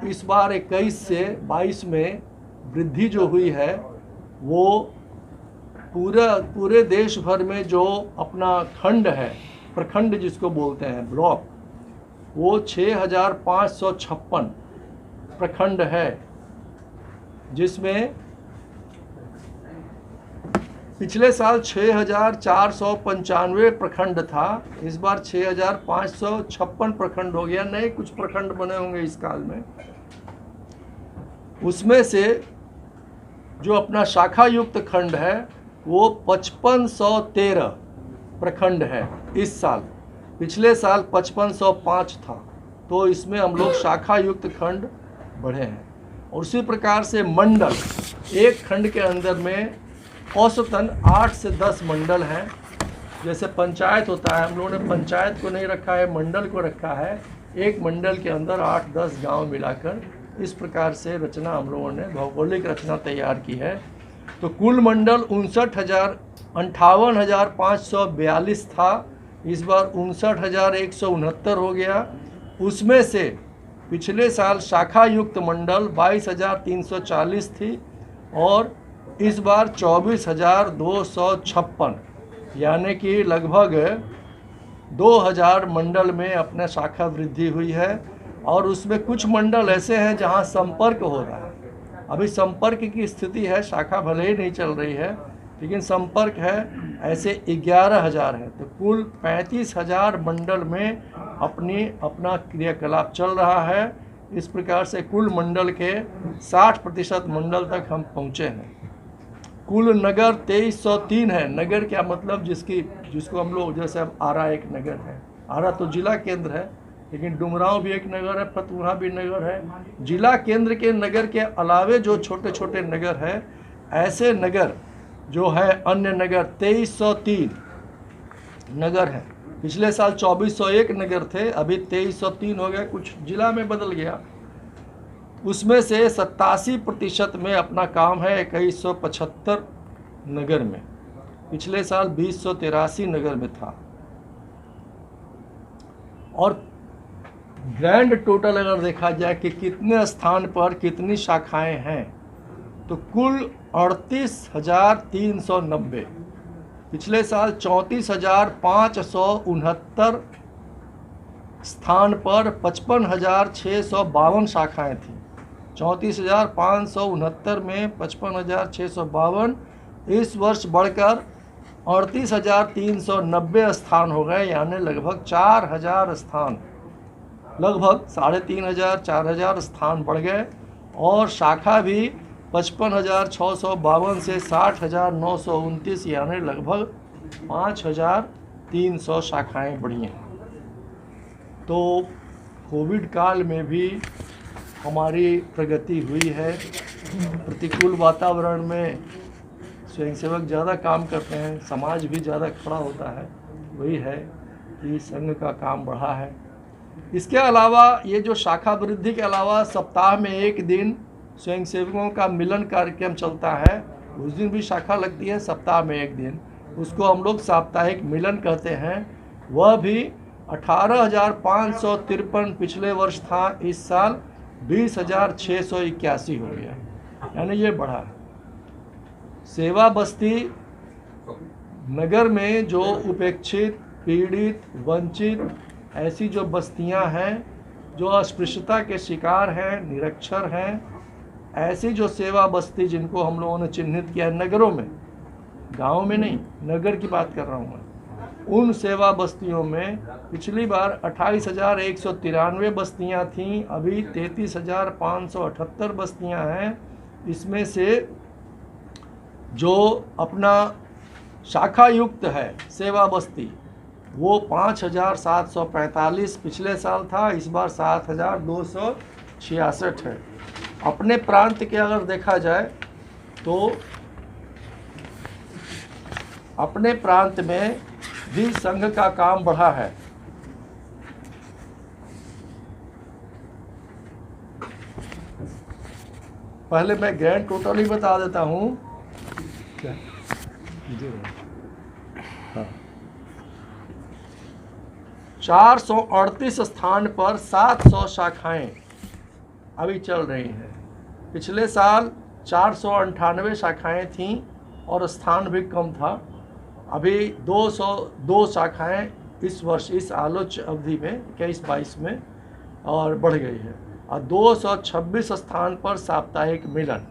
इस बार 21 से 22 में वृद्धि जो हुई है वो पूरे देश भर में जो अपना खंड है, प्रखंड जिसको बोलते हैं, ब्लॉक, वो 6556 प्रखंड है, जिसमें पिछले साल 6495 प्रखंड था, इस बार 6556 प्रखंड हो गया। नए कुछ प्रखंड बने होंगे इस काल में। उसमें से जो अपना शाखा युक्त खंड है वो 5513 प्रखंड है इस साल। पिछले साल 5505 था, तो इसमें हम लोग शाखा युक्त खंड बढ़े हैं। और उसी प्रकार से मंडल, एक खंड के अंदर में औसतन 8 से 10 मंडल हैं। जैसे पंचायत होता है, हम लोगों ने पंचायत को नहीं रखा है, मंडल को रखा है। एक मंडल के अंदर 8-10 गांव मिलाकर इस प्रकार से रचना हम लोगों ने भौगोलिक रचना तैयार की है। तो कुल मंडल 58,542 था, इस बार 59,169 हो गया। उसमें से पिछले साल शाखा युक्त मंडल 22,340 थी और इस बार 24,256, यानी कि लगभग 2000 मंडल में अपने शाखा वृद्धि हुई है। और उसमें कुछ मंडल ऐसे हैं जहां संपर्क हो रहा है। अभी संपर्क की स्थिति है, शाखा भले ही नहीं चल रही है लेकिन संपर्क है। ऐसे 11,000 है, तो कुल 35,000 मंडल में अपना क्रियाकलाप चल रहा है। इस प्रकार से कुल मंडल के 60% मंडल तक हम पहुँचे हैं। कुल नगर 2303 है। नगर क्या मतलब, जिसको हम लोग, जैसे अब आरा एक नगर है, आरा तो जिला केंद्र है, लेकिन डुमरांव भी एक नगर है, फतुहा भी नगर है। जिला केंद्र के नगर के अलावे जो छोटे छोटे नगर है, ऐसे नगर जो है अन्य नगर 2303 नगर है। पिछले साल 2401 नगर थे, अभी 2303 हो गया, कुछ जिला में बदल गया। उसमें से 87% में अपना काम है 2175 नगर में। पिछले साल 2083 नगर में था। और ग्रैंड टोटल अगर देखा जाए कि कितने स्थान पर कितनी शाखाएं हैं, तो कुल 38,390। पिछले साल 34,569 स्थान पर 55,652 शाखाएं थी। 34,569 में 55,652 इस वर्ष बढ़कर 38,390 स्थान हो गए, यानी लगभग 4,000 स्थान, लगभग 3,500-4,000 स्थान बढ़ गए। और शाखा भी 55,652 से 60,929, यानी लगभग 5,300 शाखाएं बढ़ी हैं। तो कोविड काल में भी हमारी प्रगति हुई है। प्रतिकूल वातावरण में स्वयंसेवक ज़्यादा काम करते हैं, समाज भी ज़्यादा खड़ा होता है। वही है कि संघ का काम बढ़ा है। इसके अलावा ये जो शाखा वृद्धि के अलावा सप्ताह में एक दिन स्वयंसेवकों का मिलन कार्यक्रम चलता है, उस दिन भी शाखा लगती है सप्ताह में एक दिन, उसको हम लोग साप्ताहिक मिलन कहते हैं। वह भी 18,553 पिछले वर्ष था, इस साल 20,681 हो गया, यानी ये बढ़ा है। सेवा बस्ती नगर में जो उपेक्षित, पीड़ित, वंचित ऐसी जो बस्तियां हैं, जो अस्पृश्यता के शिकार हैं, निरक्षर हैं, ऐसी जो सेवा बस्ती जिनको हम लोगों ने चिन्हित किया है नगरों में, गाँव में नहीं, नगर की बात कर रहा हूँ मैं, उन सेवा बस्तियों में पिछली बार 28,193 बस्तियां थीं, अभी 33,578 बस्तियां हैं। इसमें से जो अपना शाखा युक्त है सेवा बस्ती, वो 5,745 पिछले साल था, इस बार 7,266 है। अपने प्रांत के अगर देखा जाए तो अपने प्रांत में भी संघ का काम बढ़ा है। पहले मैं ग्रैंड टोटल ही बता देता हूँ। हाँ, 438 स्थान पर 700 शाखाएं अभी चल रही हैं। पिछले साल 498 शाखाएं थीं और स्थान भी कम था। अभी 202 शाखाएं इस वर्ष, इस आलोच्य अवधि में 21-22 में और बढ़ गई है, और 226 स्थान पर साप्ताहिक मिलन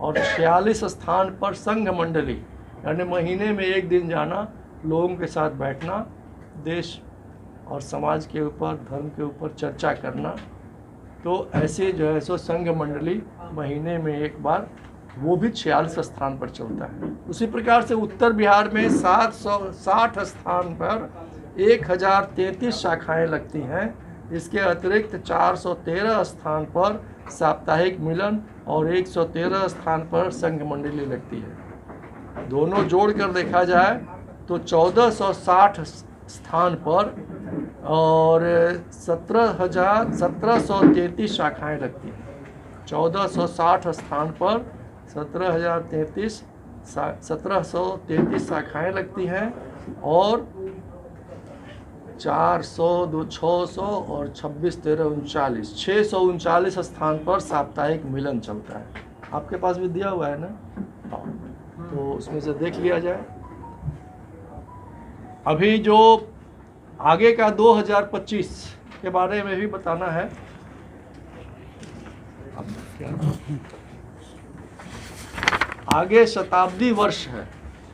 और 46 स्थान पर संघ मंडली, यानी महीने में एक दिन जाना, लोगों के साथ बैठना, देश और समाज के ऊपर, धर्म के ऊपर चर्चा करना। तो ऐसे जो है सो संघ मंडली महीने में एक बार, वो भी 46 स्थान पर चलता है। उसी प्रकार से उत्तर बिहार में 760 स्थान पर 1033 शाखाएं लगती हैं। इसके अतिरिक्त 413 स्थान पर साप्ताहिक मिलन और 113 स्थान पर संघ मंडली लगती है। दोनों जोड़कर देखा जाए तो 1460 स्थान पर और 1733 शाखाएं लगती हैं। 1460 स्थान पर 1733 शाखाएं लगती हैं और 400, 600 और 26, 13, 639 स्थान पर साप्ताहिक मिलन चलता है। आपके पास भी दिया हुआ है ना, तो उसमें से देख लिया जाए। अभी जो आगे का 2025 के बारे में भी बताना है। आगे शताब्दी वर्ष है,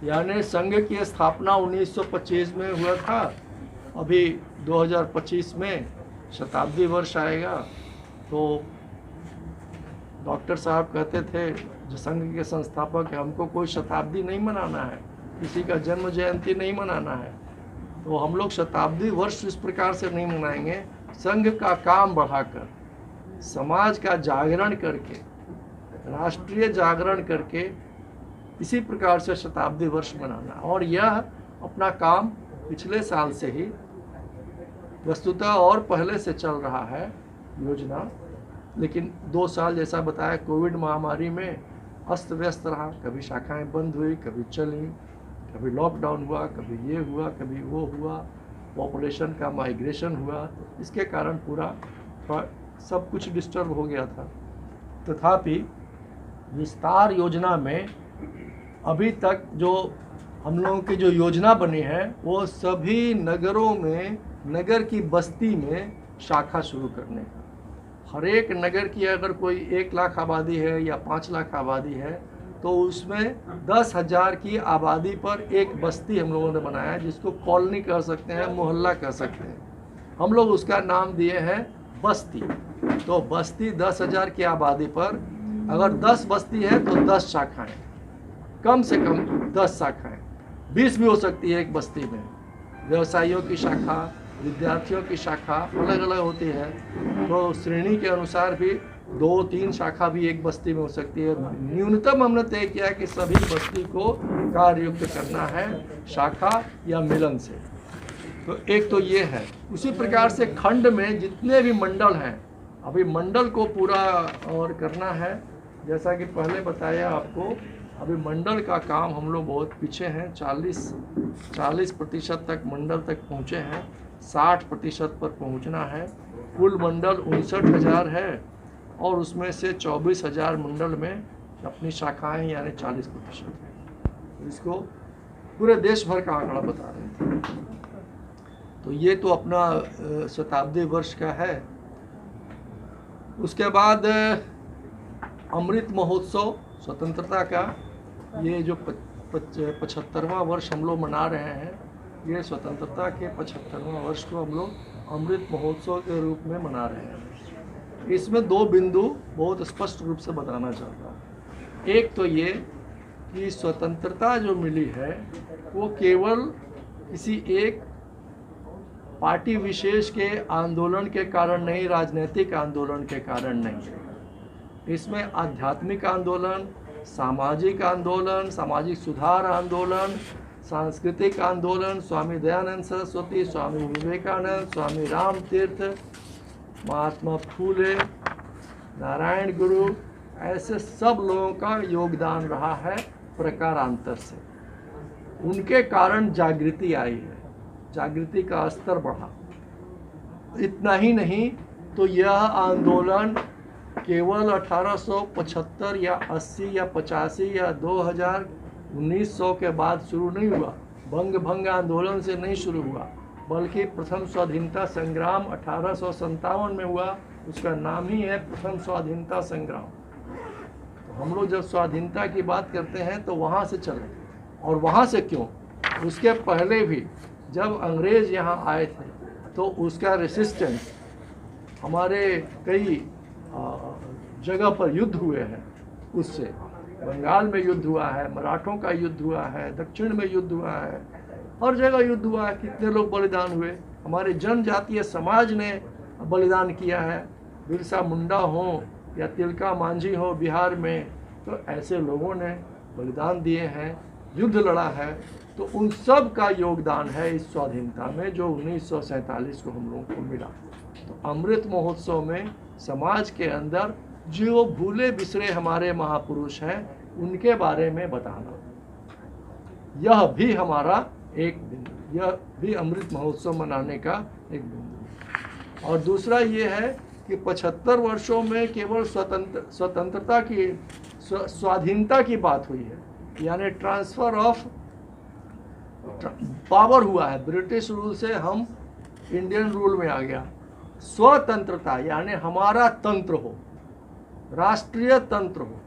यानी संघ की स्थापना 1925 में हुआ था। अभी 2025 में शताब्दी वर्ष आएगा। तो डॉक्टर साहब कहते थे, जो संघ के संस्थापक हैं, हमको कोई शताब्दी नहीं मनाना है, किसी का जन्म जयंती नहीं मनाना है। तो हम लोग शताब्दी वर्ष इस प्रकार से नहीं मनाएंगे, संघ का काम बढ़ाकर, समाज का जागरण करके, राष्ट्रीय जागरण करके, इसी प्रकार से शताब्दी वर्ष मनाना। और यह अपना काम पिछले साल से ही वस्तुतः और पहले से चल रहा है योजना, लेकिन 2 साल जैसा बताया कोविड महामारी में अस्त व्यस्त रहा। कभी शाखाएं बंद हुई, कभी चली, कभी लॉकडाउन हुआ, कभी ये हुआ, कभी वो हुआ, पॉपुलेशन का माइग्रेशन हुआ। तो इसके कारण पूरा सब कुछ डिस्टर्ब हो गया था। तथापि विस्तार योजना में अभी तक जो हम लोगों की जो योजना बनी है, वो सभी नगरों में, नगर की बस्ती में शाखा शुरू करने का। हर एक नगर की अगर कोई 1 लाख आबादी है या 5 लाख आबादी है, तो उसमें 10,000 की आबादी पर एक बस्ती हम लोगों ने बनाया, जिसको कॉलोनी कह सकते हैं, मोहल्ला कह सकते हैं। हम लोग उसका नाम दिए हैं बस्ती। तो बस्ती 10,000 की आबादी पर अगर 10 बस्ती है तो 10 शाखाएं, कम से कम 10 शाखाएं, 20 भी हो सकती है एक बस्ती में। व्यवसायियों की शाखा, विद्यार्थियों की शाखा अलग अलग होती है, तो श्रेणी के अनुसार भी 2-3 शाखा भी एक बस्ती में हो सकती है। न्यूनतम हमने तय किया कि सभी बस्ती को कार्ययुक्त करना है शाखा या मिलन से। तो एक तो ये है। उसी प्रकार से खंड में जितने भी मंडल हैं, अभी मंडल को पूरा और करना है। जैसा कि पहले बताया आपको, अभी मंडल का काम हम लोग बहुत पीछे हैं। 40% तक मंडल तक पहुँचे हैं, 60% पर पहुँचना है। कुल मंडल 59,000 है और उसमें से 24,000 मंडल में अपनी शाखाएं यानी 40% है। इसको पूरे देश भर का आंकड़ा बता रहे थे। तो ये तो अपना शताब्दी वर्ष का है। उसके बाद अमृत महोत्सव स्वतंत्रता का, ये जो 75वां वर्ष हम लोग मना रहे हैं, ये स्वतंत्रता के 75वां वर्ष को हम लोग अमृत महोत्सव के रूप में मना रहे हैं। इसमें 2 बिंदु बहुत स्पष्ट रूप से बताना चाहता हूँ। एक तो ये कि स्वतंत्रता जो मिली है वो केवल किसी एक पार्टी विशेष के आंदोलन के कारण नहीं, राजनीतिक आंदोलन के कारण नहीं है। इसमें आध्यात्मिक आंदोलन, सामाजिक आंदोलन, सामाजिक सुधार आंदोलन, सांस्कृतिक आंदोलन, स्वामी दयानंद सरस्वती, स्वामी विवेकानंद, स्वामी राम तीर्थ, महात्मा फूले, नारायण गुरु, ऐसे सब लोगों का योगदान रहा है प्रकारांतर से। उनके कारण जागृति आई है, जागृति का स्तर बढ़ा। इतना ही नहीं तो यह आंदोलन केवल 1875 या 80 या 85 या 2000 1900 के बाद शुरू नहीं हुआ, बंग आंदोलन से नहीं शुरू हुआ, बल्कि प्रथम स्वाधीनता संग्राम 1857 में हुआ। उसका नाम ही है प्रथम स्वाधीनता संग्राम। तो हम लोग जब स्वाधीनता की बात करते हैं तो वहाँ से चले, और वहाँ से क्यों, उसके पहले भी जब अंग्रेज़ यहाँ आए थे तो उसका रेसिस्टेंस, हमारे कई जगह पर युद्ध हुए हैं उससे। बंगाल में युद्ध हुआ है, मराठों का युद्ध हुआ है, दक्षिण में युद्ध हुआ है, हर जगह युद्ध हुआ है। कितने लोग बलिदान हुए, हमारे जनजातीय समाज ने बलिदान किया है। बिरसा मुंडा हो या तिलका मांझी हो बिहार में, तो ऐसे लोगों ने बलिदान दिए हैं, युद्ध लड़ा है। तो उन सब का योगदान है इस स्वाधीनता में जो 1947 को हम लोगों को मिला। तो अमृत महोत्सव में समाज के अंदर जो भूले बिसरे हमारे महापुरुष हैं उनके बारे में बताना, यह भी हमारा एक बिंदु, यह भी अमृत महोत्सव मनाने का एक बिंदु। और दूसरा ये है कि 75 वर्षों में केवल स्वतंत्रता की, स्वाधीनता की बात हुई है, यानी ट्रांसफ़र ऑफ पावर हुआ है। ब्रिटिश रूल से हम इंडियन रूल में आ गया। स्वतंत्रता यानी हमारा तंत्र हो, राष्ट्रीय तंत्र हो,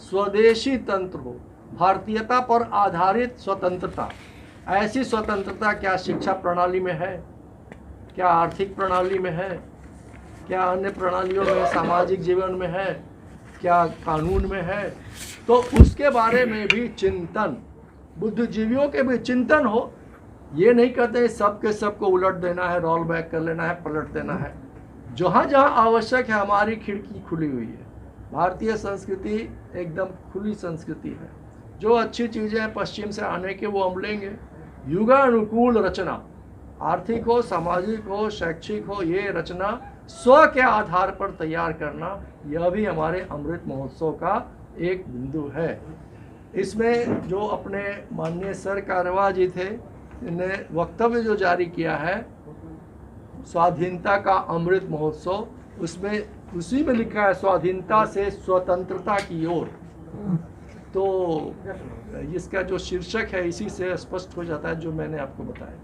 स्वदेशी तंत्र हो, भारतीयता पर आधारित स्वतंत्रता। ऐसी स्वतंत्रता क्या शिक्षा प्रणाली में है, क्या आर्थिक प्रणाली में है, क्या अन्य प्रणालियों में, सामाजिक जीवन में है, क्या कानून में है? तो उसके बारे में भी चिंतन, बुद्धिजीवियों के भी चिंतन हो। ये नहीं कहते सबके सबको उलट देना है, रोल बैक कर लेना है, पलट देना है। जहाँ जहाँ आवश्यक है हमारी खिड़की खुली हुई है। भारतीय संस्कृति एकदम खुली संस्कृति है। जो अच्छी चीज़ें हैं पश्चिम से आने के वो हम लेंगे। युगानुकूल रचना, आर्थिक हो, सामाजिक हो, शैक्षिक हो, ये रचना स्व के आधार पर तैयार करना, यह भी हमारे अमृत महोत्सव का एक बिंदु है। इसमें जो अपने माननीय सर कारवा जी थे, इन्हें वक्तव्य जो जारी किया है स्वाधीनता का अमृत महोत्सव, उसमें उसी में लिखा है स्वाधीनता से स्वतंत्रता की ओर। तो इसका जो शीर्षक है इसी से स्पष्ट हो जाता है जो मैंने आपको बताया।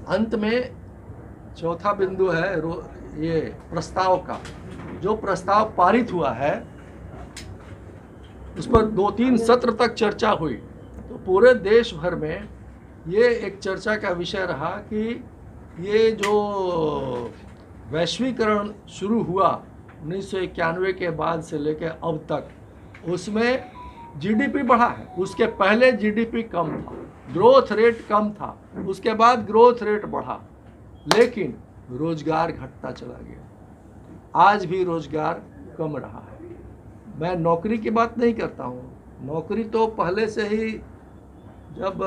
अंत में चौथा बिंदु है ये प्रस्ताव का। जो प्रस्ताव पारित हुआ है उस पर 2-3 सत्र तक चर्चा हुई। तो पूरे देश भर में ये एक चर्चा का विषय रहा कि ये जो वैश्वीकरण शुरू हुआ 1991 के बाद से लेकर अब तक, उसमें जीडीपी बढ़ा है। उसके पहले जीडीपी कम था, ग्रोथ रेट कम था, उसके बाद ग्रोथ रेट बढ़ा, लेकिन रोजगार घटता चला गया। आज भी रोजगार कम रहा है। मैं नौकरी की बात नहीं करता हूँ, नौकरी तो पहले से ही, जब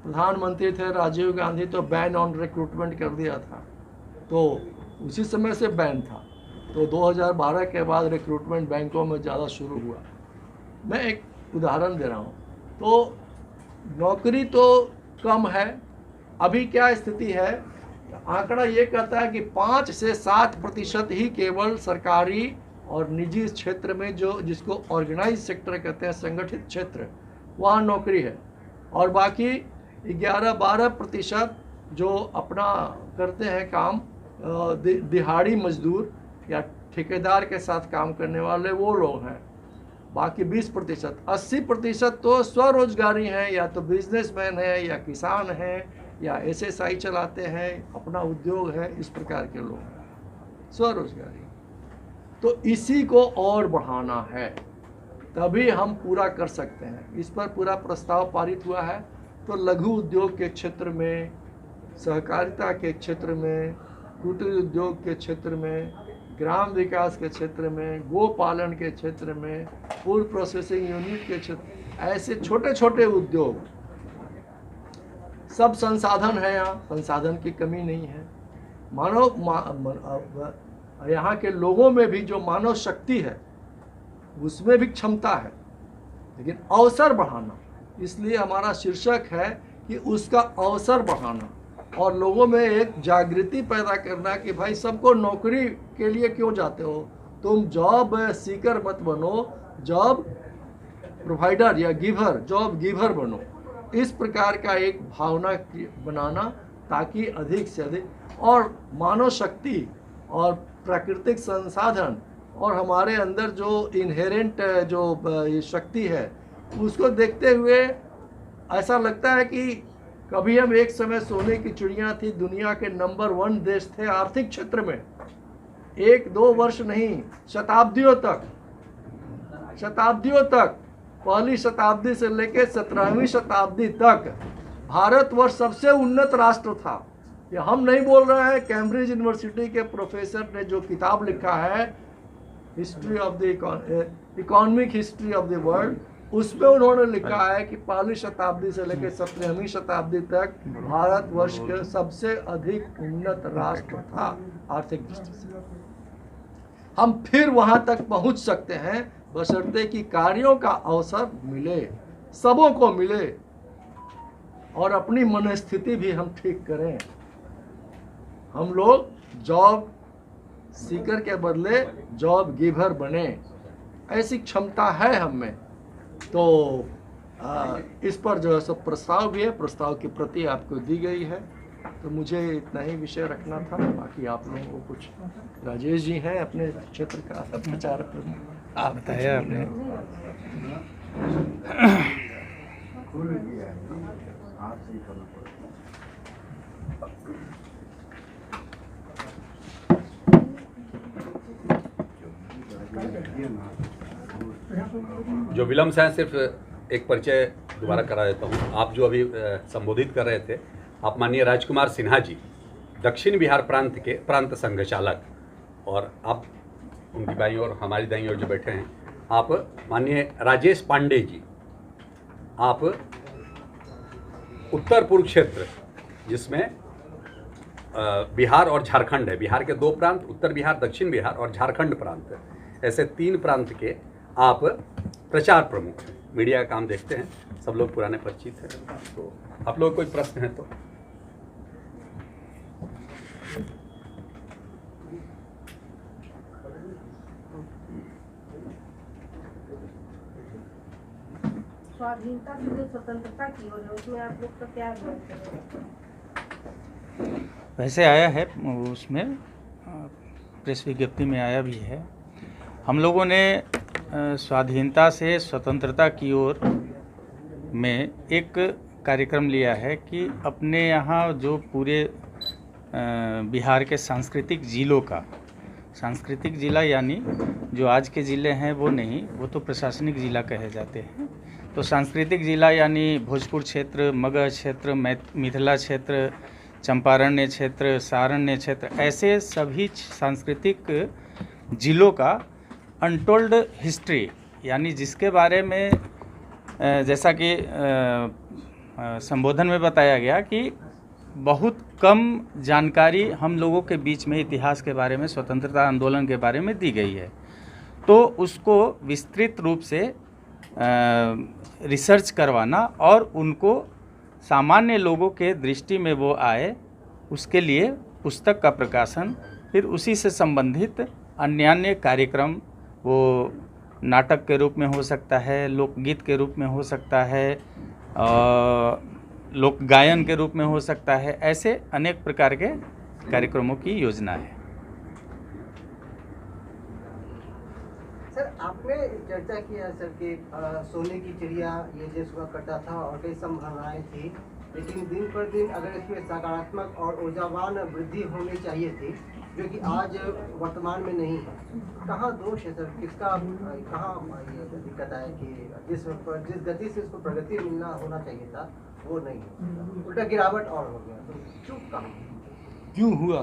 प्रधानमंत्री थे राजीव गांधी तो बैन ऑन रिक्रूटमेंट कर दिया था, तो उसी समय से बैन था। तो 2012 के बाद रिक्रूटमेंट बैंकों में ज़्यादा शुरू हुआ। मैं एक उदाहरण दे रहा हूँ। तो नौकरी तो कम है। अभी क्या स्थिति है, आंकड़ा ये कहता है कि 5 से 7% ही केवल सरकारी और निजी क्षेत्र में, जो जिसको ऑर्गेनाइज सेक्टर कहते हैं, संगठित क्षेत्र, वहाँ नौकरी है। और बाकी 11-12% जो अपना करते हैं काम, दिहाड़ी मजदूर या ठेकेदार के साथ काम करने वाले वो लोग हैं। बाकी 20%, 80% तो स्वरोजगारी हैं, या तो बिजनेसमैन है, या किसान हैं, या एसएसआई चलाते हैं, अपना उद्योग है, इस प्रकार के लोग हैं स्वरोजगारी। तो इसी को और बढ़ाना है, तभी हम पूरा कर सकते हैं। इस पर पूरा प्रस्ताव पारित हुआ है। तो लघु उद्योग के क्षेत्र में, सहकारिता के क्षेत्र में, कुटीर उद्योग के क्षेत्र में, ग्राम विकास के क्षेत्र में, गोपालन के क्षेत्र में, फूड प्रोसेसिंग यूनिट के क्षेत्र, ऐसे छोटे छोटे उद्योग, सब संसाधन है। यहाँ संसाधन की कमी नहीं है। यहाँ के लोगों में भी जो मानव शक्ति है उसमें भी क्षमता है, लेकिन अवसर बढ़ाना। इसलिए हमारा शीर्षक है कि उसका अवसर बढ़ाना और लोगों में एक जागृति पैदा करना कि भाई सबको नौकरी के लिए क्यों जाते हो, तुम जॉब सीकर मत बनो, जॉब प्रोवाइडर या गिवर, जॉब गिवर बनो। इस प्रकार का एक भावना बनाना, ताकि अधिक से अधिक और मानव शक्ति और प्राकृतिक संसाधन और हमारे अंदर जो इनहेरेंट जो शक्ति है उसको देखते हुए ऐसा लगता है कि कभी हम एक समय सोने की चिड़िया थी, दुनिया के नंबर 1 देश थे आर्थिक क्षेत्र में। 1-2 वर्ष नहीं, शताब्दियों तक पहली शताब्दी से लेकर 17वीं शताब्दी तक भारतवर्ष सबसे उन्नत राष्ट्र था। ये हम नहीं बोल रहे हैं, कैम्ब्रिज यूनिवर्सिटी के प्रोफेसर ने जो किताब लिखा है history of the economic history of the world, उसमें उन्होंने लिखा है कि पहली शताब्दी से लेकर 17वीं शताब्दी तक भारतवर्ष के सबसे अधिक उन्नत राष्ट्र था आर्थिक दृष्टि से। हम फिर वहां तक पहुंच सकते हैं बशर्ते कि कार्यों का अवसर मिले, सबों को मिले, और अपनी मनस्थिति भी हम ठीक करें। हम लोग जॉब सीकर के बदले जॉब गिवर बने, ऐसी क्षमता है हम में। तो इस पर जो है सब प्रस्ताव भी है, प्रस्ताव की प्रति आपको दी गई है। तो मुझे इतना ही विषय रखना था, बाकी आप लोगों को कुछ, राजेश जी हैं अपने क्षेत्र का प्रचारक, आप बताइए। आपने जो विलम्ब से है, सिर्फ एक परिचय दोबारा करा देता हूँ। आप जो अभी संबोधित कर रहे थे, आप माननीय राजकुमार सिन्हा जी, दक्षिण बिहार प्रांत के प्रांत संघ चालक, और आप उनकी बाईं ओर, हमारी दाईं ओर जो बैठे हैं, आप माननीय राजेश पांडे जी, आप उत्तर पूर्व क्षेत्र जिसमें बिहार और झारखंड है, बिहार के 2 प्रांत, उत्तर बिहार, दक्षिण बिहार और झारखंड प्रांत, ऐसे 3 प्रांत के आप प्रचार प्रमुख हैं। मीडिया का काम देखते हैं, सब लोग पुराने परिचित हैं। तो आप लोग कोई प्रश्न है तो? स्वाधीनता की जो स्वतंत्रता की ओर है, उसमें आप लोग का क्या है? वैसे आया है, उसमें प्रेस विज्ञप्ति में आया भी है। हम लोगों ने स्वाधीनता से स्वतंत्रता की ओर में एक कार्यक्रम लिया है कि अपने यहाँ जो पूरे बिहार के सांस्कृतिक जिलों का, सांस्कृतिक जिला यानी जो आज के ज़िले हैं वो नहीं, वो तो प्रशासनिक ज़िला कहे जाते हैं। तो सांस्कृतिक जिला यानी भोजपुर क्षेत्र, मगध क्षेत्र, मिथिला क्षेत्र, चंपारण्य क्षेत्र, सारण्य क्षेत्र, ऐसे सभी सांस्कृतिक जिलों का अनटोल्ड हिस्ट्री, यानी जिसके बारे में जैसा कि संबोधन में बताया गया कि बहुत कम जानकारी हम लोगों के बीच में इतिहास के बारे में, स्वतंत्रता आंदोलन के बारे में दी गई है। तो उसको विस्तृत रूप से रिसर्च करवाना और उनको सामान्य लोगों के दृष्टि में वो आए, उसके लिए पुस्तक का प्रकाशन, फिर उसी से संबंधित अन्य कार्यक्रम, वो नाटक के रूप में हो सकता है, लोकगीत के रूप में हो सकता है, लोक गायन के रूप में हो सकता है, ऐसे अनेक प्रकार के कार्यक्रमों की योजना है। सर, आपने चर्चा किया सर कि सोने की चिड़िया ये देश हुआ करता था और कई संभावनाएं थी, लेकिन दिन पर दिन अगर इसमें सकारात्मक और ऊर्जावान वृद्धि होनी चाहिए थी, जो कि आज वर्तमान में नहीं है। कहाँ दोष है सर, किसका, कहाँ ये दिक्कत है कि जिस गति से इसको प्रगति मिलना होना चाहिए था वो नहीं, उल्टा गिरावट और हो गया, तो चूक कहाँ, क्यों हुआ?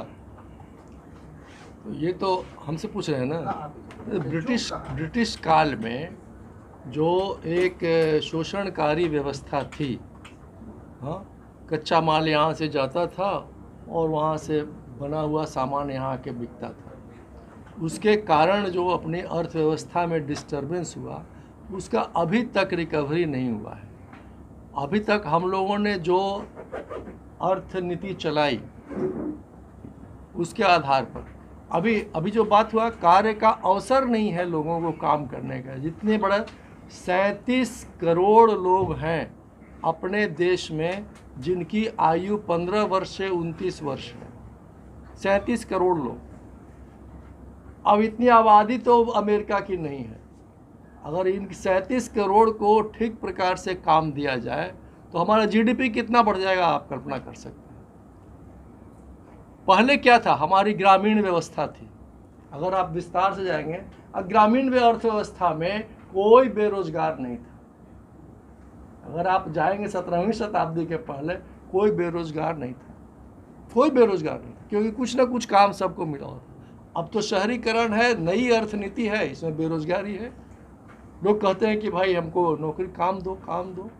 तो ये तो हमसे पूछ रहे हैं ना। ब्रिटिश काल में जो एक शोषणकारी व्यवस्था थी, हाँ, कच्चा माल यहाँ से जाता था और वहाँ से बना हुआ सामान यहाँ आके बिकता था। उसके कारण जो अपनी अर्थव्यवस्था में डिस्टर्बेंस हुआ, उसका अभी तक रिकवरी नहीं हुआ है। अभी तक हम लोगों ने जो अर्थनीति चलाई उसके आधार पर अभी जो बात हुआ, कार्य का अवसर नहीं है लोगों को काम करने का। जितने बड़ा 37 करोड़ लोग हैं अपने देश में जिनकी आयु 15 वर्ष से 29 वर्ष है, 37 करोड़ लोग। अब इतनी आबादी तो अमेरिका की नहीं है। अगर इन 37 करोड़ को ठीक प्रकार से काम दिया जाए तो हमारा जीडीपी कितना बढ़ जाएगा, आप कल्पना कर सकते हैं। पहले क्या था, हमारी ग्रामीण व्यवस्था थी। अगर आप विस्तार से जाएंगे, अब ग्रामीण अर्थव्यवस्था में कोई बेरोजगार नहीं था। अगर आप जाएंगे 17वीं शताब्दी के पहले, कोई बेरोजगार नहीं था, कोई बेरोजगार नहीं था, क्योंकि कुछ ना कुछ काम सबको मिला होता। अब तो शहरीकरण है, नई अर्थनीति है, इसमें बेरोजगारी है। लोग कहते हैं कि भाई हमको नौकरी, काम दो, काम दो।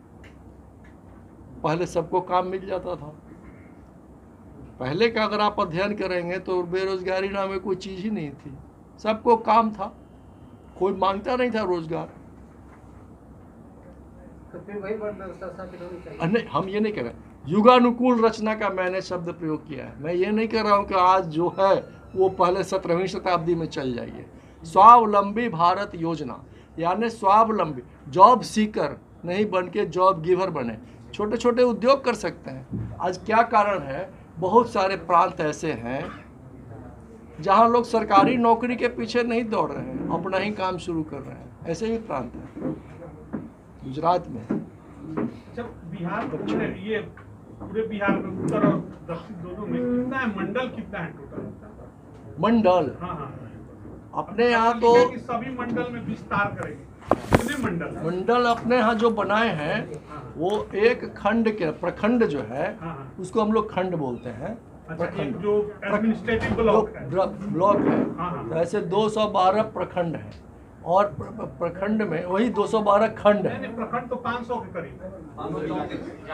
पहले सबको काम मिल जाता था। पहले का अगर आप अध्ययन करेंगे तो बेरोजगारी नाम में कोई चीज़ ही नहीं थी, सबको काम था, कोई मांगता नहीं था रोजगार। तो फिर वही व्यवस्था स्थापित होनी चाहिए। नहीं, हम ये नहीं कह रहे, युगानुकूल रचना का मैंने शब्द प्रयोग किया है। मैं ये नहीं कह रहा हूँ कि आज जो है वो पहले 17वीं शताब्दी में चल जाइए। स्वावलंबी भारत योजना, यानी स्वावलंबी, जॉब सीकर नहीं बन के जॉब गिवर बने, छोटे छोटे उद्योग कर सकते हैं। आज क्या कारण है, बहुत सारे प्रांत ऐसे हैं जहां लोग सरकारी नौकरी के पीछे नहीं दौड़ रहे हैं, अपना ही काम शुरू कर रहे हैं। ऐसे ही प्रांत हैं गुजरात में। जब बिहार में ये पूरे बिहार में उत्तर और दक्षिण दोनों में कितना है, मंडल कितना है टोटल? मंडल हाँ हाँ, अपने यहाँ तो कि सभी मंडल में विस्तार करेंगे। कितने मंडल? मंडल अपने यहाँ जो बनाए हैं वो एक खंड के, प्रखंड जो है हाँ। उसको हम लोग खंड बोलते हैं। अच्छा, प्रखंड एक जो एडमिनिस्ट्रेटिव ब्लॉक है, ब्लॉक है, हाँ। तो ऐसे 212 प्रखंड हैं और प्रखंड में वही 212 खंड है। नहीं, प्रखंड तो 500 के करीब है।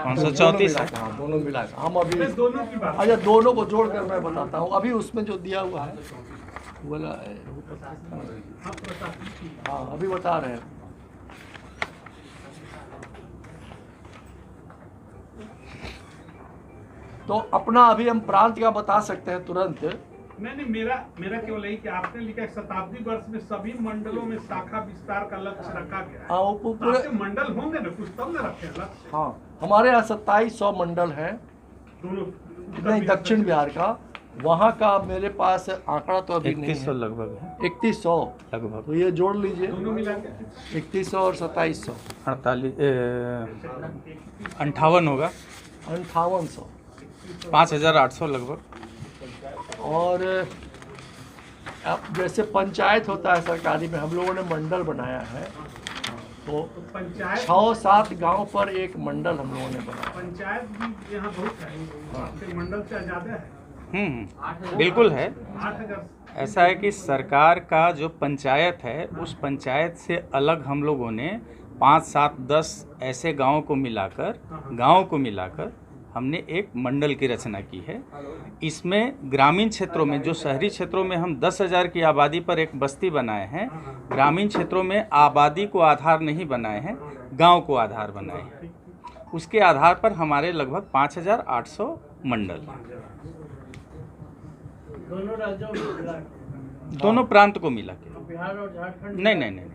534 है। हाँ, दोनों मिला के हम अभी, नहीं, दोनों की बात। अच्छा दोनों को जोड़कर मैं बताता हूँ। अभी उसमें जो दिया हुआ है बोला, हाँ, प्रशासनिक की। हाँ अभी बता रहे हैं। तो अपना अभी हम प्रांत का बता सकते हैं तुरंत। नहीं, मेरा केवल यही कि आपने लिखा है शताब्दी वर्ष में सभी मंडलों में शाखा विस्तार का लक्ष्य रखा गया है। हाँ वो पूरे, आपके मंडल होंगे ना कुछ, तब ना रखे हैं लक्ष्य। हाँ हमारे यहाँ 2700 मंडल हैं, दोनों नहीं दक्षिण बिहार का। वहाँ का मेरे पास आंकड़ा तो अभी नहीं 3100 है। लगभग है, 3100 लगभग तो ये जोड़ लीजिए, दोनों मिला के 3100 और 2700, 58 होगा, 5800। 5800 लगभग। और अब जैसे पंचायत होता है सरकारी में, हम लोगों ने मंडल बनाया है, तो पंचायत 6-7 गांव पर एक मंडल हम लोगों ने बनाया। पंचायत भी यहाँ बहुत है, आपके मंडल से ज्यादा है। बिल्कुल है। 8000। ऐसा है कि सरकार का जो पंचायत है, उस पंचायत से अलग हम लोगों ने 5, 7, 10 ऐसे गाँव को मिलाकर हमने एक मंडल की रचना की है। इसमें ग्रामीण क्षेत्रों में, जो शहरी क्षेत्रों में हम 10,000 की आबादी पर एक बस्ती बनाए हैं, ग्रामीण क्षेत्रों में आबादी को आधार नहीं बनाए हैं, गांव को आधार बनाए हैं। उसके आधार पर हमारे लगभग 5800 मंडल हैं। दोनों राज्यों में, दोनों प्रांत को मिला के। बिहार और झारखंड, नहीं,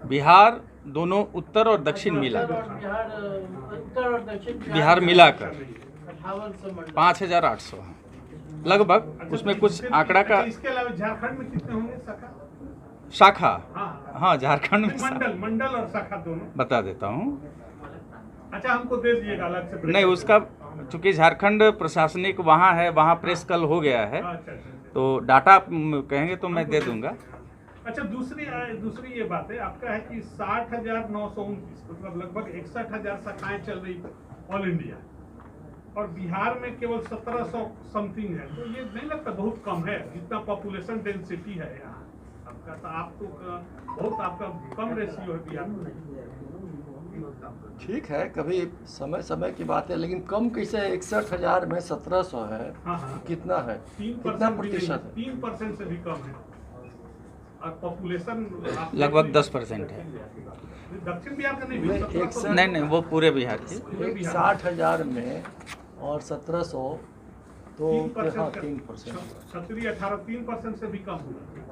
बिहार दोनों उत्तर और दक्षिण मिलाकर, बिहार उत्तर और दक्षिण बिहार मिलाकर 5800 मंडल, 5800 हैं लगभग। उसमें कुछ आंकड़ा का, इसके अलावा झारखंड में कितने होंगे शाखा? शाखा, हाँ, हाँ झारखंड में मंडल और शाखा दोनों बता देता हूँ। अच्छा, हमको दे दिएगा अलग से। नहीं, उसका चूंकि झारखंड प्रशासनिक वहाँ है, वहाँ प्रेस कल हो गया है, अच्छा। तो डाटा कहेंगे तो मैं दे दूंगा। अच्छा, दूसरी ये बात है आपका है कि 60,929 मतलब लगभग 61,000 शाखाएं चल रही ऑल इंडिया, और बिहार में केवल 1700 समथिंग है। तो ये नहीं लगता बहुत कम है, जितना पॉपुलेशन डेंसिटी है यहाँ आपका? तो आप तो बहुत आपका कम रेशियो है बिहार में। ठीक है, कभी समय समय की बात है, लेकिन कम कैसे? 61,000 में 1700 है, हाँ। कितना है? कितना प्रतिशत है? 3% से भी कम है, और पॉपुलेशन लगभग 10% है। दक्षिण बिहार का नहीं, नहीं, वो पूरे बिहार की। 60,000 में और 1700 तो 3% हाँ, का- 3%। क्षत्रिय 18 3% से भी कम हुआ।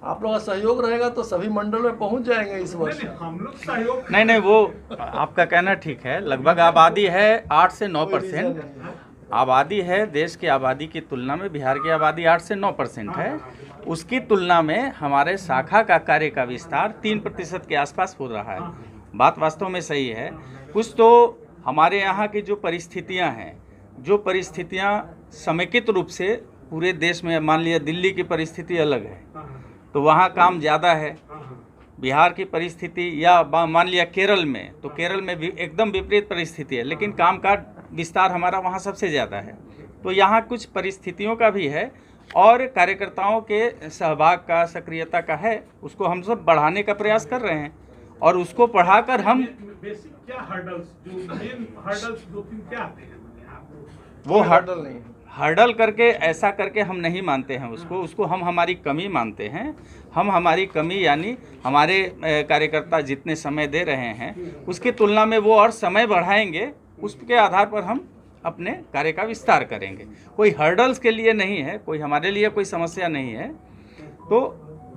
आप लोगों का सहयोग रहेगा तो सभी मंडल में पहुंच जाएंगे इस वर्ष। नहीं, हम लोग सहयोग नहीं वो आपका कहना ठीक है। लगभग आबादी है 8 से 9%। आबादी है, देश की आबादी की तुलना में बिहार की आबादी 8 से 9% है। उसकी तुलना में हमारे शाखा का कार्य का विस्तार 3% के आसपास हो रहा है। बात वास्तव में सही है। कुछ तो हमारे यहाँ की जो परिस्थितियाँ हैं, जो परिस्थितियाँ समेकित रूप से पूरे देश में, मान लिया दिल्ली की परिस्थिति अलग है तो वहाँ काम ज़्यादा है। बिहार की परिस्थिति या मान लिया केरल में, तो केरल में भी एकदम विपरीत परिस्थिति है, लेकिन काम का विस्तार हमारा वहाँ सबसे ज़्यादा है। तो यहाँ कुछ परिस्थितियों का भी है और कार्यकर्ताओं के सहभाग का, सक्रियता का है, उसको हम सब बढ़ाने का प्रयास कर रहे हैं और उसको बढ़ाकर हम बेसिक क्या हर्डल्स, जो मेन हर्डल्स 2-3 क्या आते हैं वो हर्डल नहीं है। हर्डल करके ऐसा करके हम नहीं मानते हैं उसको हम हमारी कमी मानते हैं। हम हमारी कमी यानी हमारे कार्यकर्ता जितने समय दे रहे हैं उसकी तुलना में वो और समय बढ़ाएंगे, उसके आधार पर हम अपने कार्य का विस्तार करेंगे। कोई हर्डल्स के लिए नहीं है, कोई हमारे लिए कोई समस्या नहीं है। तो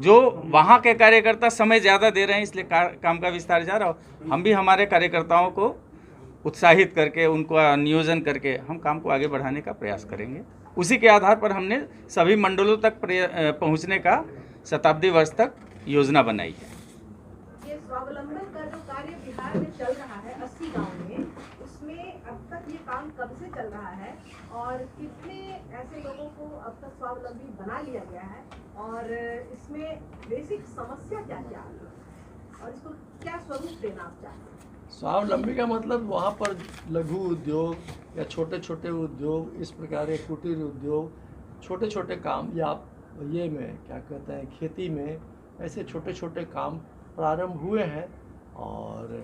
जो वहाँ के कार्यकर्ता समय ज़्यादा दे रहे हैं इसलिए काम का विस्तार जा रहा हो, हम भी हमारे कार्यकर्ताओं को उत्साहित करके, उनको नियोजन करके हम काम को आगे बढ़ाने का प्रयास करेंगे। उसी के आधार पर हमने सभी मंडलों तक पहुंचने का शताब्दी वर्ष तक योजना बनाई है। ये स्वावलंबन का जो कार्य बिहार में चल रहा है 80 गांव में, उसमें अब तक ये काम कब से चल रहा है और कितने ऐसे लोगों को अब तक स्वावलंबी बना लिया गया है और इसमें बेसिक समस्या क्या क्या है और इसको क्या स्वरूप देना आप चाहते हैं? स्वावलंबी का मतलब वहाँ पर लघु उद्योग या छोटे छोटे उद्योग, इस प्रकार के कुटीर उद्योग, छोटे छोटे काम, या ये में क्या कहते हैं खेती में, ऐसे छोटे छोटे काम प्रारंभ हुए हैं और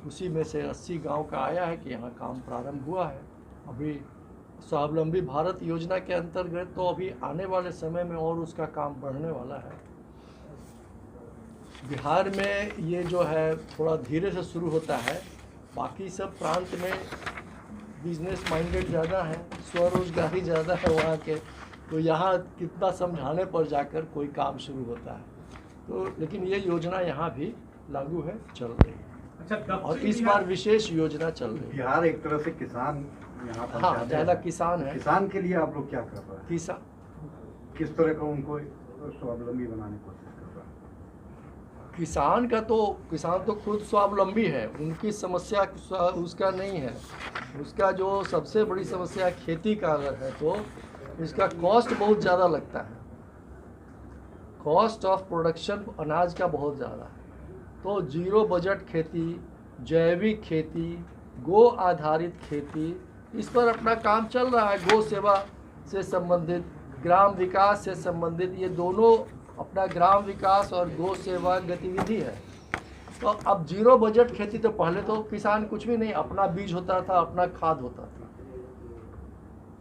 उसी में से 80 गांव का आया है कि यहाँ काम प्रारंभ हुआ है। अभी स्वावलंबी भारत योजना के अंतर्गत तो अभी आने वाले समय में और उसका काम बढ़ने वाला है। बिहार में ये जो है थोड़ा धीरे से शुरू होता है, बाकी सब प्रांत में बिजनेस माइंडेड ज़्यादा है, स्वरोजगारी ज़्यादा है वहाँ के, तो यहाँ कितना समझाने पर जाकर कोई काम शुरू होता है। तो लेकिन ये योजना यहाँ भी लागू है, चल रही है। अच्छा, और इस बार विशेष योजना चल रही है। बिहार एक तरह से किसान यहाँ पर हाँ, ज्यादा ज़्यादा है। किसान है। किसान के लिए आप लोग क्या कर रहे हैं? किसान किस तरह का उनको स्वावलंबी बनाने की कोशिश कर रहे हैं? किसान तो खुद स्वावलंबी है, उनकी समस्या उसका नहीं है। उसका जो सबसे बड़ी समस्या खेती का अगर है तो इसका कॉस्ट बहुत ज़्यादा लगता है। कॉस्ट ऑफ प्रोडक्शन अनाज का बहुत ज़्यादा है। तो जीरो बजट खेती, जैविक खेती, गो आधारित खेती, इस पर अपना काम चल रहा है। गो सेवा से संबंधित, ग्राम विकास से संबंधित, ये दोनों अपना ग्राम विकास और गो सेवा गतिविधि है। तो अब जीरो बजट खेती, तो पहले तो किसान कुछ भी नहीं, अपना बीज होता था, अपना खाद होता था।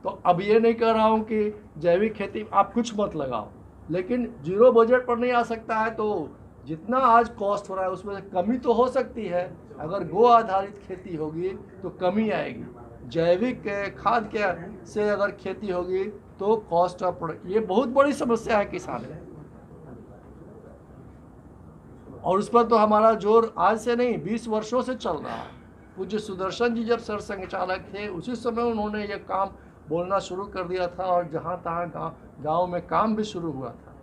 तो अब ये नहीं कह रहा हूँ कि जैविक खेती आप कुछ मत लगाओ, लेकिन जीरो बजट पर नहीं आ सकता है। तो जितना आज कॉस्ट हो रहा है उसमें से कमी तो हो सकती है। अगर गो आधारित खेती होगी तो कमी आएगी, जैविक खाद के से अगर खेती होगी तो कॉस्ट ऑफ प्रोडक्ट, ये बहुत बड़ी समस्या है किसान में। और उस पर तो हमारा जोर आज से नहीं 20 वर्षों से चल रहा है। पूज्य सुदर्शन जी जब सरसंघचालक थे उसी समय उन्होंने ये काम बोलना शुरू कर दिया था और जहाँ तहाँ गाँव में काम भी शुरू हुआ था।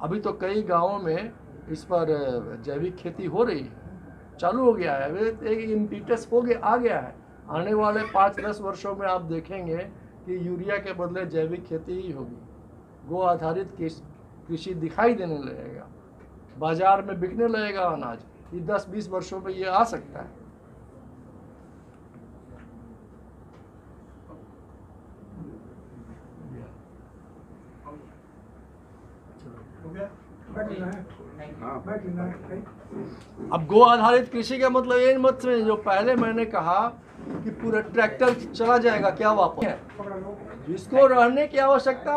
अभी तो कई गाँवों में इस पर जैविक खेती हो रही है, चालू हो गया है, एक इम्पीटस आ गया है। आने वाले 5-10 वर्षों में आप देखेंगे कि यूरिया के बदले जैविक खेती ही होगी। गो आधारित कृषि दिखाई देने लगेगा, बाजार में बिकने लगेगा अनाज। ये 10-20 वर्षों में ये आ सकता है। हो गया? अब गो आधारित कृषि का मतलब ये मत समझिए, जो पहले मैंने कहा कि पूरा ट्रैक्टर चला जाएगा क्या वापस, जिसको रहने की आवश्यकता